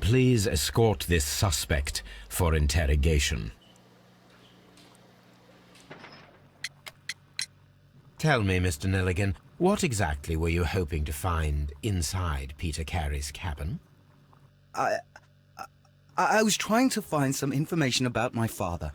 Please escort this suspect for interrogation. Tell me, Mr. Nelligan, what exactly were you hoping to find inside Peter Carey's cabin? I was trying to find some information about my father.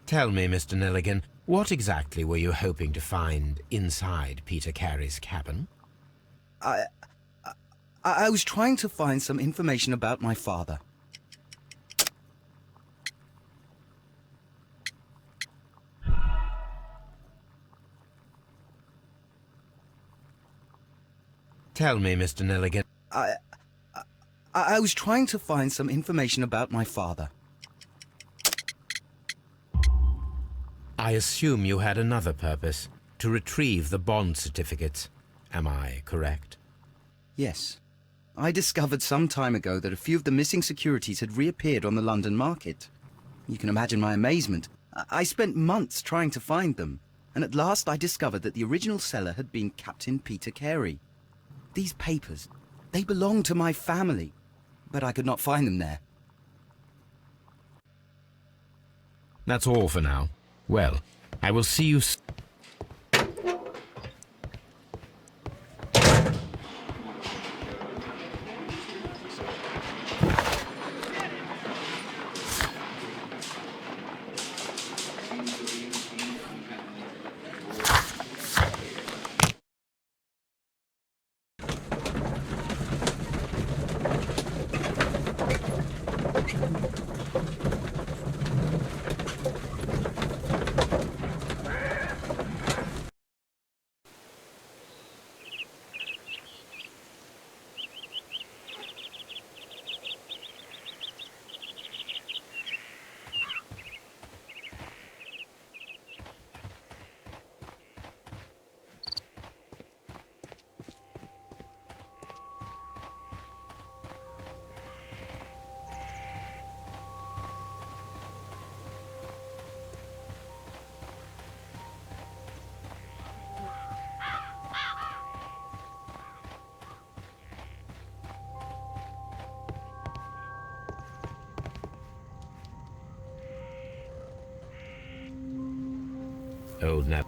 Tell me, Mr. Nelligan, what exactly were you hoping to find inside Peter Carey's cabin? I was trying to find some information about my father. Tell me, Mr. Nelligan. I was trying to find some information about my father. I assume you had another purpose, to retrieve the bond certificates. Am I correct? Yes. I discovered some time ago that a few of the missing securities had reappeared on the London market. You can imagine my amazement. I spent months trying to find them, and at last I discovered that the original seller had been Captain Peter Carey. These papers, they belonged to my family, but I could not find them there. That's all for now. Well, I will see you old nap.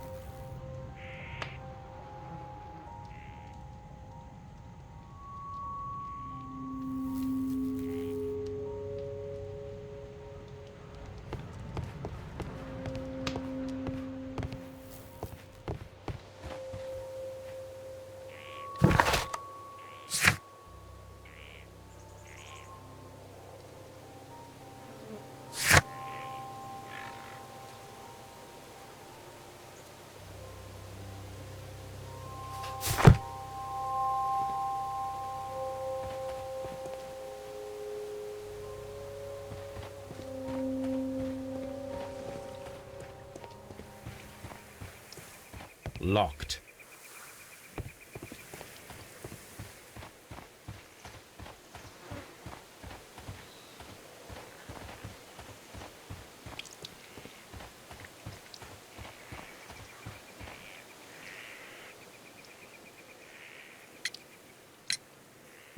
Locked.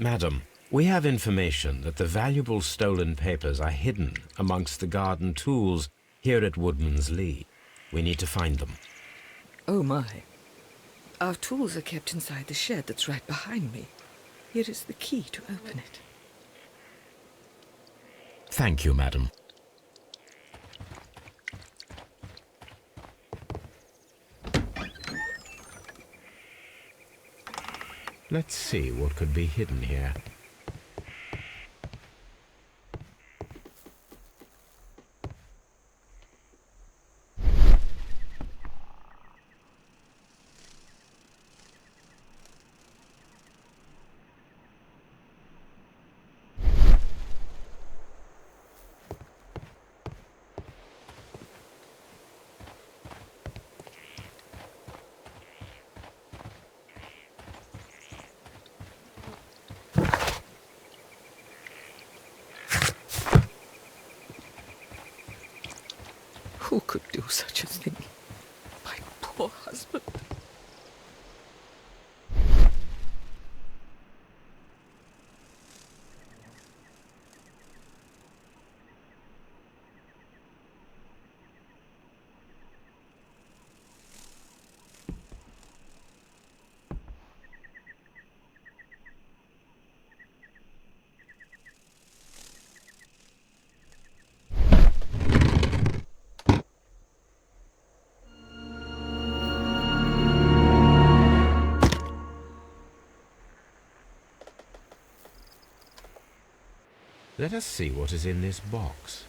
Madam, we have information that the valuable stolen papers are hidden amongst the garden tools here at Woodman's Lee. We need to find them. Oh my. Our tools are kept inside the shed that's right behind me. Here is the key to open it. Thank you, madam. Let's see what could be hidden here. Who could do such a thing? My poor husband. Let us see what is in this box.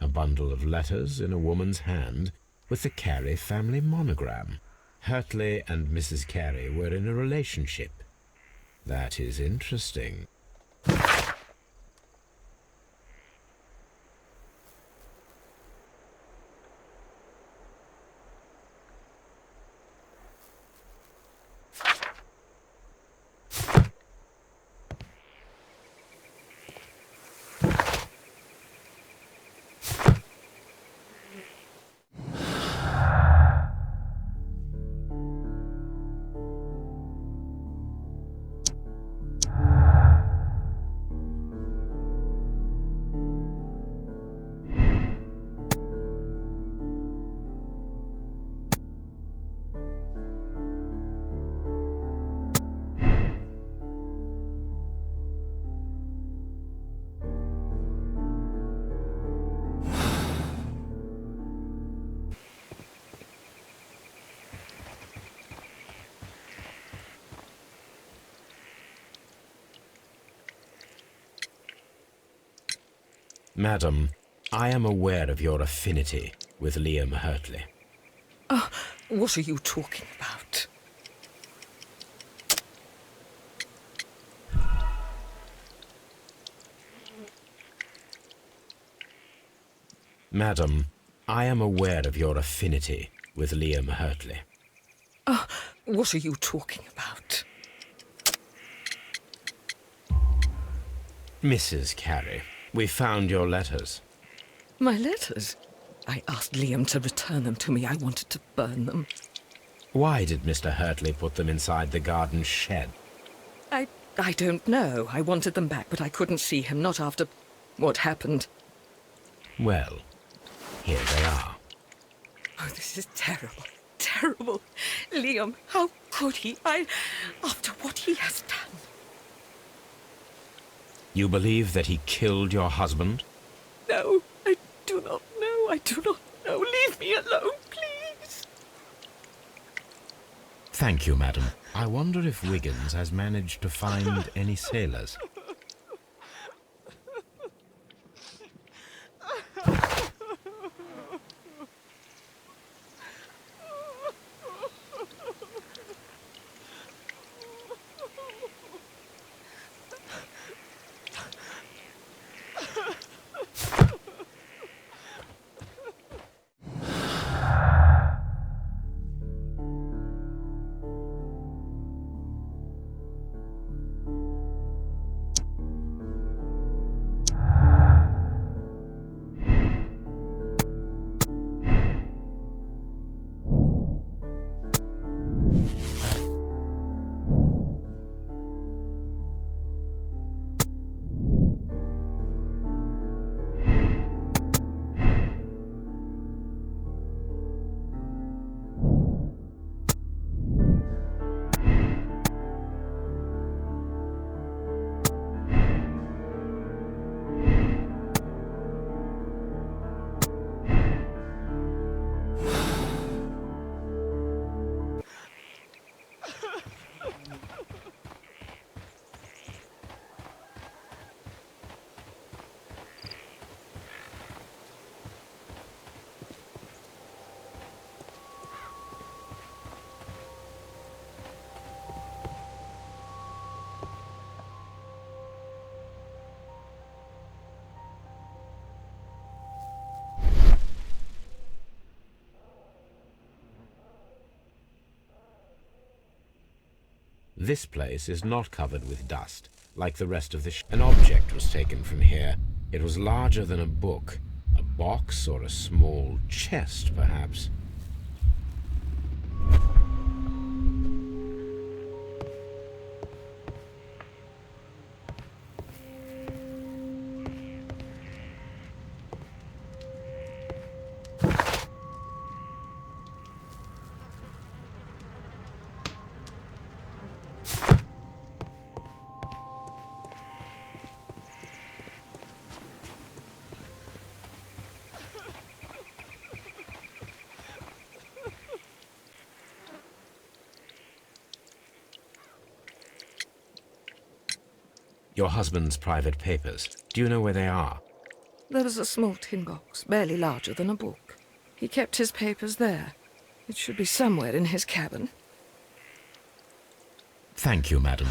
A bundle of letters in a woman's hand with the Carey family monogram. Hurtley and Mrs. Carey were in a relationship. That is interesting. Madam, I am aware of your affinity with Liam Hurtley. What are you talking about? Madam, I am aware of your affinity with Liam Hurtley. What are you talking about? Mrs. Carey, we found your letters. My letters? I asked Liam to return them to me. I wanted to burn them. Why did Mr. Hurtley put them inside the garden shed? I don't know. I wanted them back, but I couldn't see him, not after what happened. Well, here they are. Oh, this is terrible. Terrible. Liam, how could he? After what he has done. You believe that he killed your husband? No, I do not know. I do not know. Leave me alone, please. Thank you, madam. I wonder if Wiggins has managed to find any sailors. This place is not covered with dust, like the rest of the An object was taken from here. It was larger than a book. A box or a small chest, perhaps. Your husband's private papers. Do you know where they are? There is a small tin box, barely larger than a book. He kept his papers there. It should be somewhere in his cabin. Thank you, madam.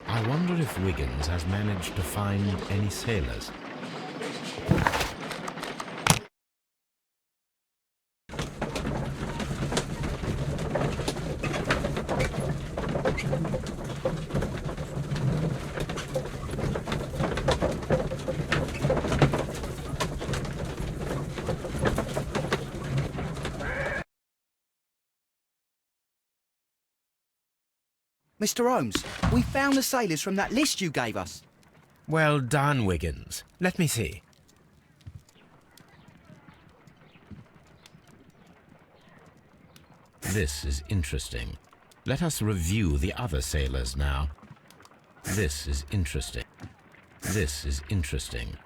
I wonder if Wiggins has managed to find any sailors. Mr. Holmes, we found the sailors from that list you gave us. Well done, Wiggins. Let me see. This is interesting. Let us review the other sailors now. This is interesting. This is interesting.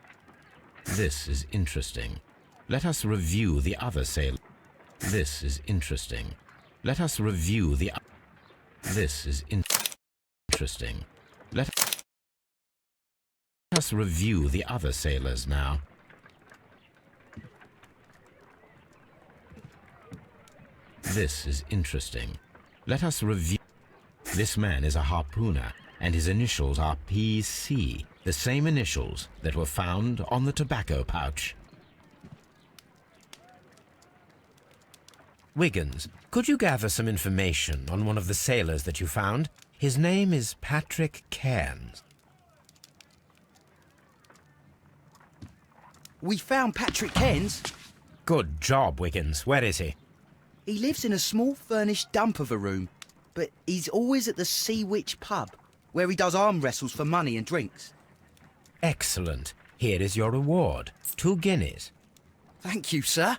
This is interesting. Let us review the other sailors. This is interesting. Let us review the... This is interesting. Let us review the other sailors now. This is interesting. Let us review... This man is a harpooner, and his initials are PC, the same initials that were found on the tobacco pouch. Wiggins, could you gather some information on one of the sailors that you found? His name is Patrick Cairns. We found Patrick Cairns. Good job, Wiggins. Where is he? He lives in a small furnished dump of a room, but he's always at the Sea Witch pub, where he does arm wrestles for money and drinks. Excellent. Here is your reward. 2 guineas. Thank you, sir.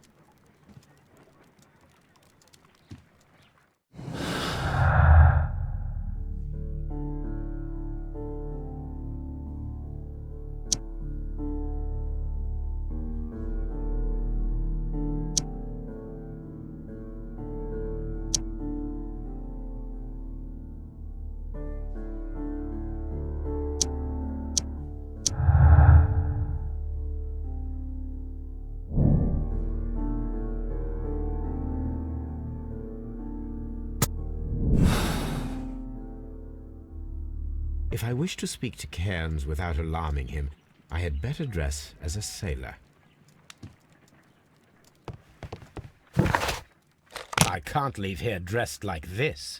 If I wish to speak to Cairns without alarming him, I had better dress as a sailor. I can't leave here dressed like this.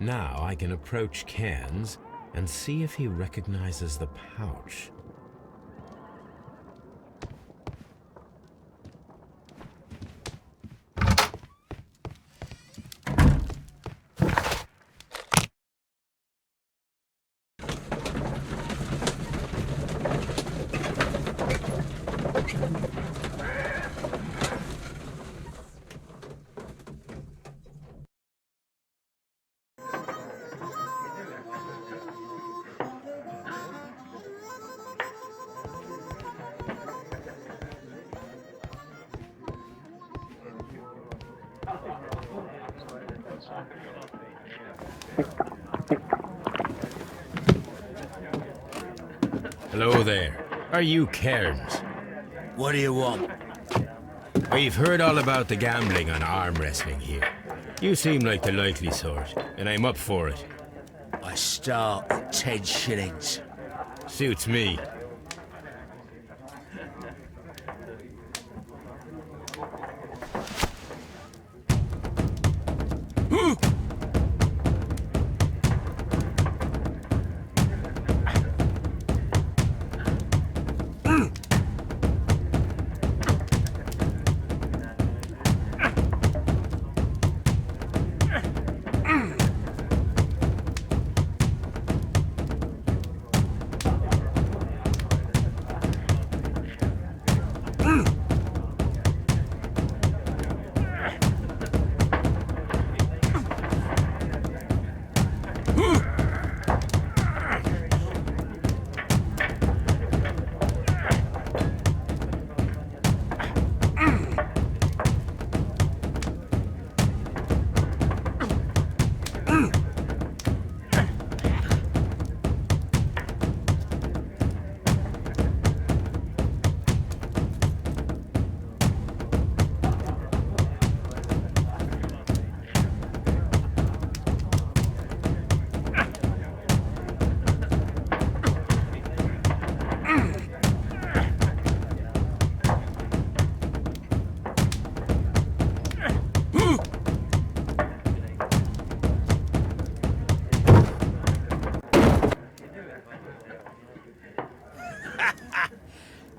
Now I can approach Cairns and see if he recognizes the pouch. Hello there. Are you Cairns? What do you want? We've heard all about the gambling and arm wrestling here. You seem like the likely sort, and I'm up for it. I start at 10 shillings. Suits me.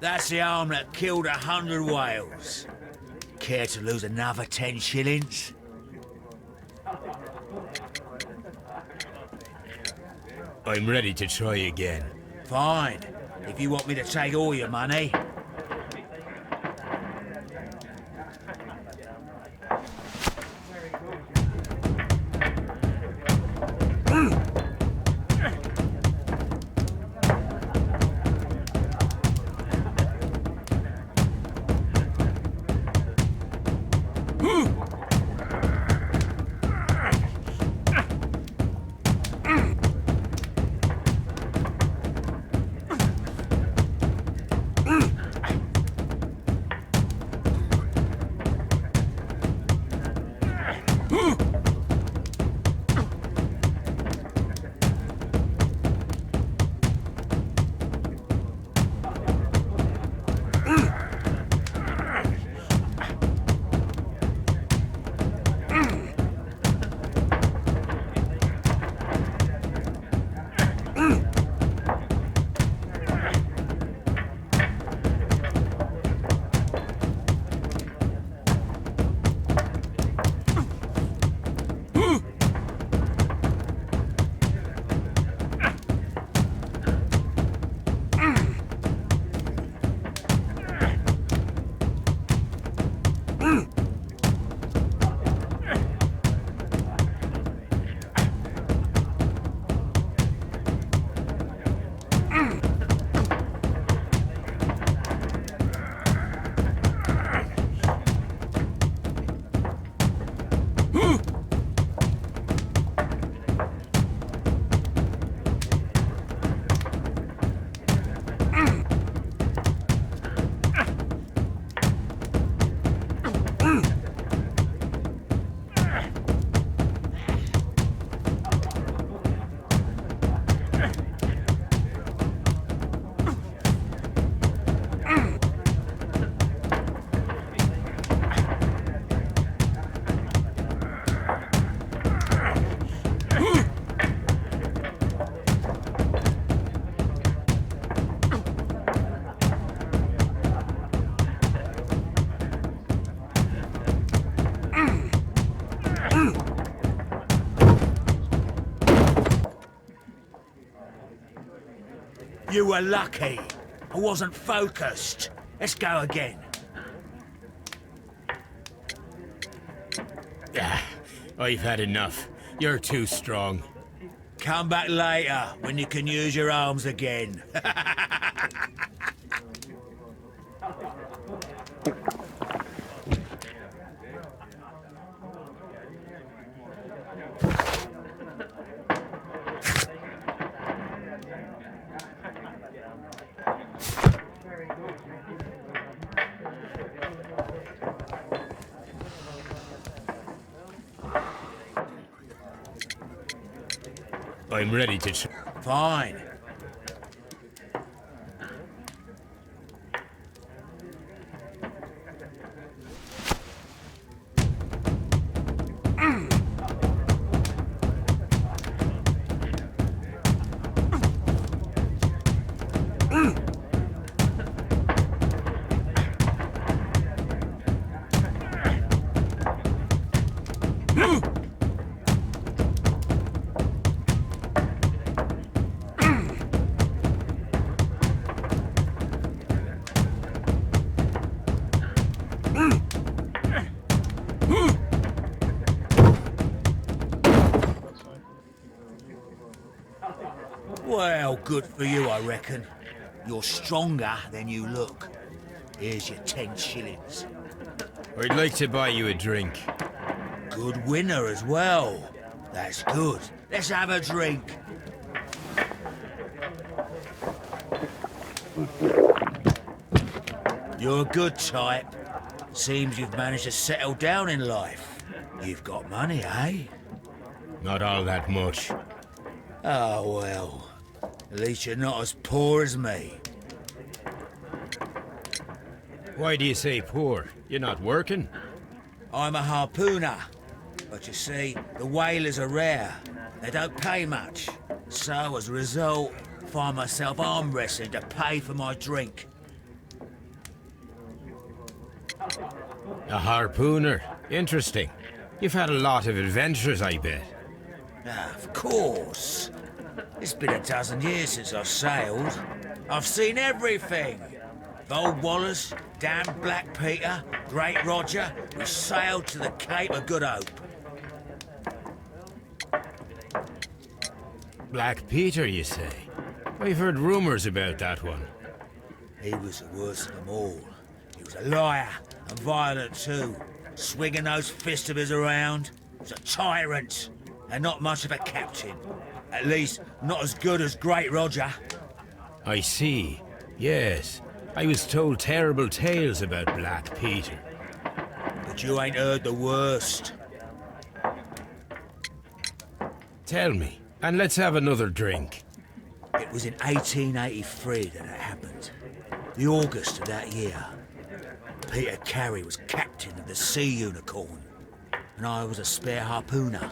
That's the arm that killed 100 whales. Care to lose another 10 shillings? I'm ready to try again. Fine, if you want me to take all your money. You were lucky. I wasn't focused. Let's go again. I've had enough. You're too strong. Come back later, when you can use your arms again. I'm ready to Fine. Well, good for you, I reckon. You're stronger than you look. Here's your 10 shillings. I'd like to buy you a drink. Good winner as well. That's good. Let's have a drink. You're a good type. Seems you've managed to settle down in life. You've got money, eh? Not all that much. Oh, well. At least you're not as poor as me. Why do you say poor? You're not working? I'm a harpooner. But you see, the whalers are rare. They don't pay much. So, as a result, find myself arm wrestling to pay for my drink. A harpooner. Interesting. You've had a lot of adventures, I bet. Ah, of course. It's been a dozen years since I've sailed. I've seen everything. Old Wallace, damn Black Peter, Great Roger. We sailed to the Cape of Good Hope. Black Peter, you say? I've heard rumors about that one. He was the worst of them all. He was a liar, and violent too. Swinging those fists of his around. He was a tyrant, and not much of a captain. At least, not as good as Great Roger. I see. Yes. I was told terrible tales about Black Peter. But you ain't heard the worst. Tell me, and let's have another drink. It was in 1883 that it happened. The August of that year. Peter Carey was captain of the Sea Unicorn, and I was a spare harpooner.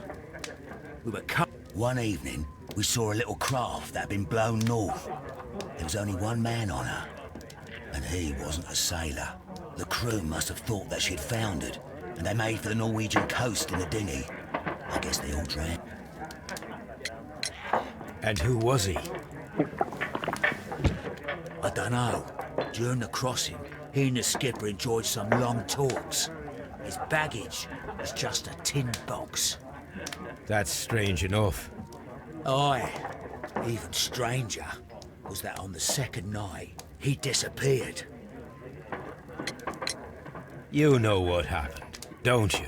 We were One evening, we saw a little craft that had been blown north. There was only one man on her, and he wasn't a sailor. The crew must have thought that she'd foundered, and they made for the Norwegian coast in the dinghy. I guess they all drowned. And who was he? I don't know. During the crossing, he and the skipper enjoyed some long talks. His baggage was just a tin box. That's strange enough. Aye. Even stranger was that on the second night, he disappeared. You know what happened, don't you?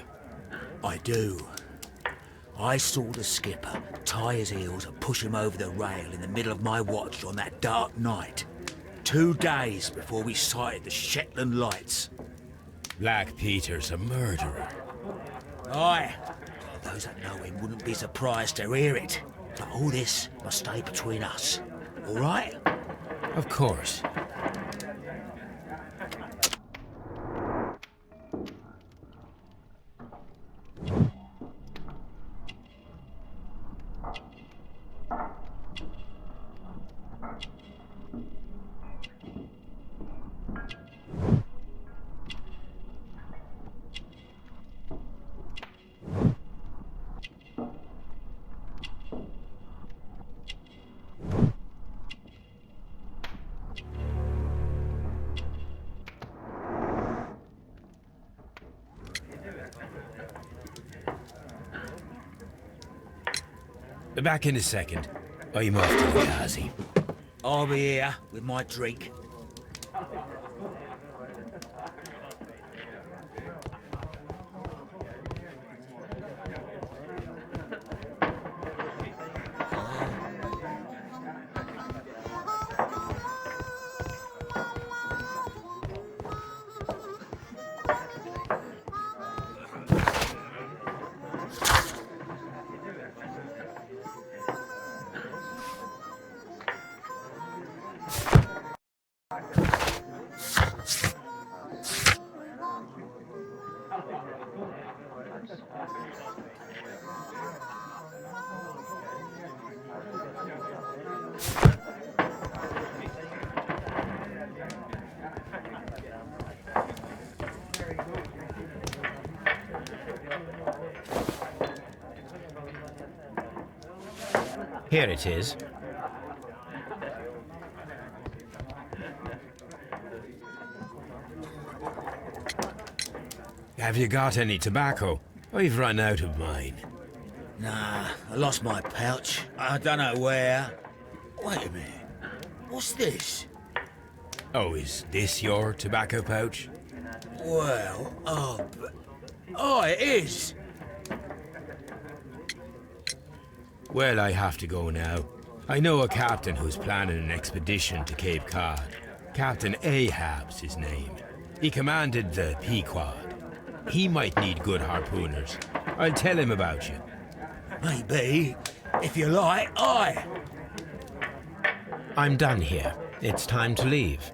I do. I saw the skipper tie his heels and push him over the rail in the middle of my watch on that dark night. 2 days before we sighted the Shetland lights. Black Peter's a murderer. Aye. Those that know him wouldn't be surprised to hear it. But all this must stay between us. All right? Of course. Back in a second. I'm off to the Ghazi. I'll be here with my drink. Here it is. Have you got any tobacco? I've run out of mine. Nah, I lost my pouch. I don't know where. Wait a minute. What's this? Oh, is this your tobacco pouch? Well, oh, it is. Well, I have to go now. I know a captain who's planning an expedition to Cape Cod. Captain Ahab's his name. He commanded the Pequod. He might need good harpooners. I'll tell him about you. Maybe. If you like, aye. I'm done here. It's time to leave.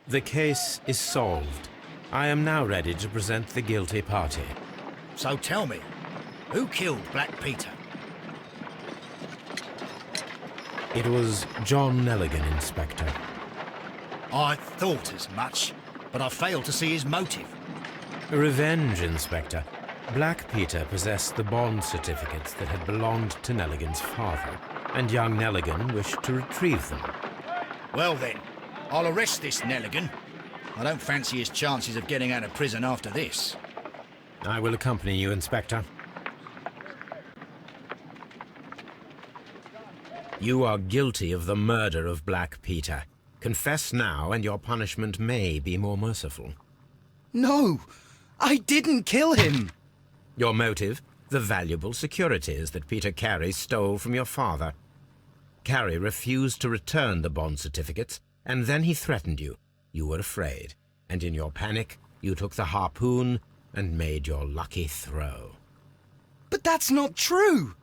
The case is solved. I am now ready to present the guilty party. So tell me, who killed Black Peter? It was John Nelligan, Inspector. I thought as much, but I failed to see his motive. Revenge, Inspector. Black Peter possessed the bond certificates that had belonged to Nelligan's father, and young Nelligan wished to retrieve them. Well then, I'll arrest this Nelligan. I don't fancy his chances of getting out of prison after this. I will accompany you, Inspector. You are guilty of the murder of Black Peter. Confess now, and your punishment may be more merciful. No! I didn't kill him! Your motive? The valuable securities that Peter Carey stole from your father. Carey refused to return the bond certificates, and then he threatened you. You were afraid, and in your panic, you took the harpoon and made your lucky throw. But that's not true!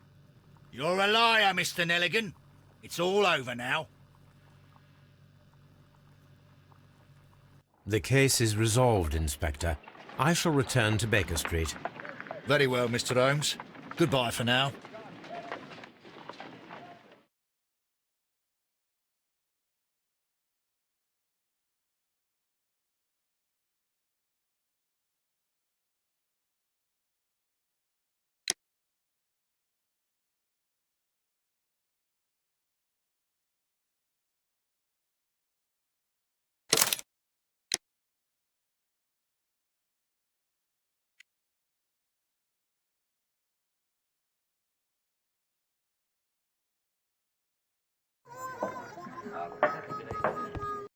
You're a liar, Mr. Nelligan. It's all over now. The case is resolved, Inspector. I shall return to Baker Street. Very well, Mr. Holmes. Goodbye for now.